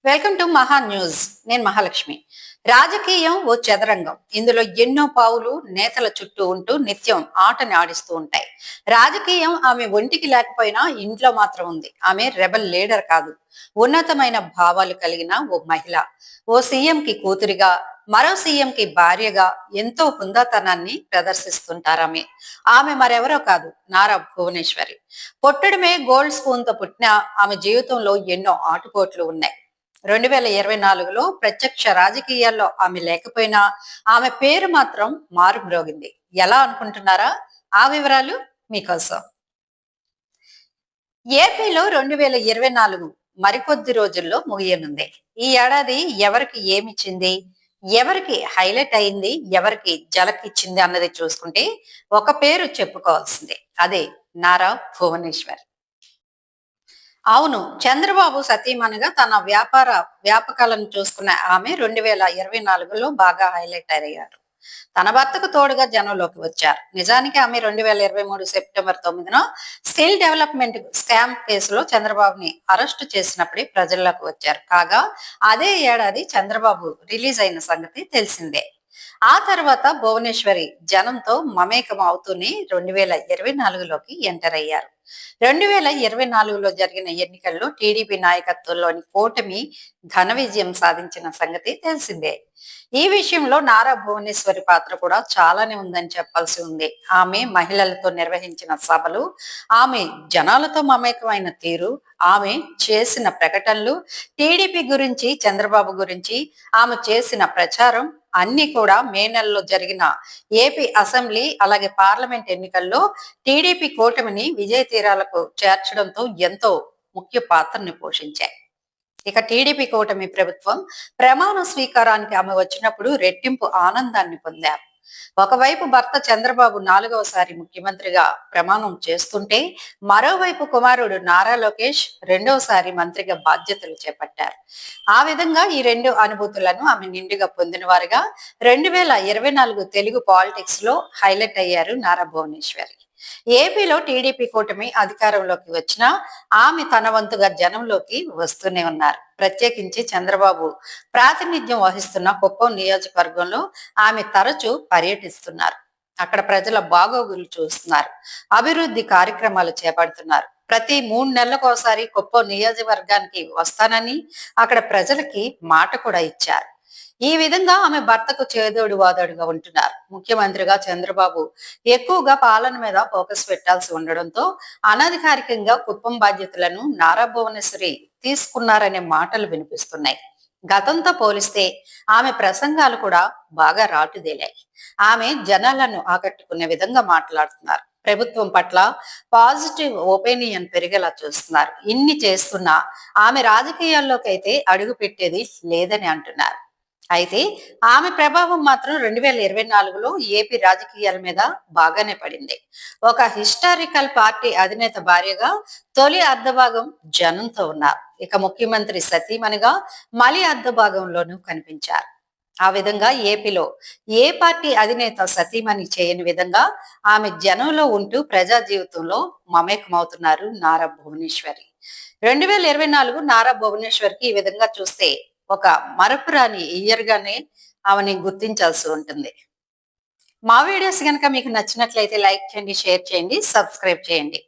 Welcome to మహా news. నేను మహాలక్ష్మి. రాజకీయం ఓ చదరంగం. ఇందులో ఎన్నో పావులు నేతల చుట్టూ ఉంటూ నిత్యం ఆటని ఆడిస్తూ ఉంటాయి. రాజకీయం ఆమె ఒంటికి లేకపోయినా ఇంట్లో మాత్రం ఉంది. ఆమె రెబల్ లీడర్ కాదు, ఉన్నతమైన భావాలు కలిగిన ఓ మహిళ. ఓ సీఎంకి కూతురిగా, మరో సీఎంకి భార్యగా ఎంతో హుందాతనాన్ని ప్రదర్శిస్తుంటారామె. ఆమె మరెవరో కాదు, నారా భువనేశ్వరి. పుట్టడమే గోల్డ్ స్పూన్ తో పుట్టిన ఆమె జీవితంలో ఎన్నో ఆటుపోట్లు ఉన్నాయి. 2024లో ప్రత్యక్ష రాజకీయాల్లో ఆమె లేకపోయినా ఆమె పేరు మాత్రం మారుమ్రోగింది. ఎలా అనుకుంటున్నారా? ఆ వివరాలు మీకోసం. ఏపీలో 2024 మరికొద్ది రోజుల్లో ముగియనుంది. ఈ ఏడాది ఎవరికి ఏమిచ్చింది, ఎవరికి హైలైట్ అయింది, ఎవరికి జలకిచ్చింది అన్నది చూసుకుంటే ఒక పేరు చెప్పుకోవాల్సిందే. అదే నారా భువనేశ్వర్. అవును, చంద్రబాబు సతీమణిగా తన వ్యాపకాలను చూసుకున్న ఆమె 2024లో బాగా హైలైట్ అయ్యారు. తన భర్తకు తోడుగా జనంలోకి వచ్చారు. నిజానికి ఆమె 2023 సెప్టెంబర్ 9న స్కిల్ డెవలప్మెంట్ స్కామ్ కేసులో చంద్రబాబుని అరెస్టు చేసినప్పుడే ప్రజల్లోకి వచ్చారు. కాగా అదే ఏడాది చంద్రబాబు రిలీజ్ అయిన సంగతి తెలిసిందే. ఆ తర్వాత భువనేశ్వరి జనంతో మమేకం అవుతూనే 2024లోకి ఎంటర్ అయ్యారు. 2024లో జరిగిన ఎన్నికల్లో టీడీపీ నాయకత్వంలోని కూటమి ఘన విజయం సాధించిన సంగతి తెలిసిందే. ఈ విషయంలో నారా భువనేశ్వరి పాత్ర కూడా చాలానే ఉందని చెప్పాల్సి ఉంది. ఆమె మహిళలతో నిర్వహించిన సభలు, ఆమె జనాలతో మమేకమైన తీరు, ఆమె చేసిన ప్రకటనలు, టీడీపీ గురించి, చంద్రబాబు గురించి ఆమె చేసిన ప్రచారం అన్ని కూడా మే నెలలో జరిగిన ఏపీ అసెంబ్లీ అలాగే పార్లమెంట్ ఎన్నికల్లో టీడీపీ కూటమిని విజయ తీరాలకు చేర్చడంతో ఎంతో ముఖ్య పాత్రని పోషించాయి. ఇక టీడీపీ కూటమి ప్రభుత్వం ప్రమాణ స్వీకారానికి ఆమె వచ్చినప్పుడు రెట్టింపు ఆనందాన్ని పొందారు. ఒకవైపు భర్త చంద్రబాబు 4వసారి ముఖ్యమంత్రిగా ప్రమాణం చేస్తుంటే, మరోవైపు కుమారుడు నారా లోకేష్ రెండవసారి మంత్రిగా బాధ్యతలు చేపట్టారు. ఆ విధంగా ఈ రెండు అనుభూతులను ఆమె నిండుగా పొందిన వారుగా 2024 తెలుగు పాలిటిక్స్ లో హైలైట్ అయ్యారు నారా భువనేశ్వరి. ఏపీలో టీడీపీ కూటమి అధికారంలోకి వచ్చినా ఆమె తన వంతుగా జనంలోకి వస్తూనే ఉన్నారు. ప్రత్యేకించి చంద్రబాబు ప్రాతినిధ్యం వహిస్తున్న కుప్పం నియోజకవర్గంలో ఆమె తరచూ పర్యటిస్తున్నారు. అక్కడ ప్రజల బాగోగులు చూస్తున్నారు, అభివృద్ధి కార్యక్రమాలు చేపడుతున్నారు. ప్రతి 3 నెలలకోసారి కుప్పం నియోజకవర్గానికి వస్తానని అక్కడ ప్రజలకి మాట కూడా ఇచ్చారు. ఈ విధంగా ఆమె భర్తకు చేదోడు వాదోడుగా ఉంటున్నారు. ముఖ్యమంత్రిగా చంద్రబాబు ఎక్కువగా పాలన మీద ఫోకస్ పెట్టాల్సి ఉండడంతో అనధికారికంగా కుప్పం బాధ్యతలను నారా భువనేశ్వరి తీసుకున్నారనే మాటలు వినిపిస్తున్నాయి. గతంతో పోలిస్తే ఆమె ప్రసంగాలు కూడా బాగా రాటుదేలాయి. ఆమె జనాలను ఆకట్టుకునే విధంగా మాట్లాడుతున్నారు. ప్రభుత్వం పట్ల పాజిటివ్ ఒపీనియన్ పెరిగేలా చూస్తున్నారు. ఇన్ని చేస్తున్నా ఆమె రాజకీయాల్లోకి అయితే అడుగు పెట్టేది లేదని అంటున్నారు. అయితే ఆమె ప్రభావం మాత్రం 2024లో ఏపీ రాజకీయాల మీద బాగానే పడింది. ఒక హిస్టారికల్ పార్టీ అధినేత భార్యగా తొలి అర్ధభాగం జనంతో ఉన్నారు. ఇక ముఖ్యమంత్రి సతీమణిగా మలి అర్ధభాగంలోనూ కనిపించారు. ఆ విధంగా ఏపీలో ఏ పార్టీ అధినేత సతీమణి చేయని విధంగా ఆమె జనంలో ఉంటూ ప్రజా జీవితంలో మమేకమవుతున్నారు నారా భువనేశ్వరి. 2024 నారా భువనేశ్వరికి ఈ విధంగా చూస్తే ఒక మరపురాని ఇయర్ గానే ఆమెని గుర్తించాల్సి ఉంటుంది. మా వీడియోస్ కనుక మీకు నచ్చినట్లయితే లైక్ చేయండి, షేర్ చేయండి, సబ్స్క్రైబ్ చేయండి.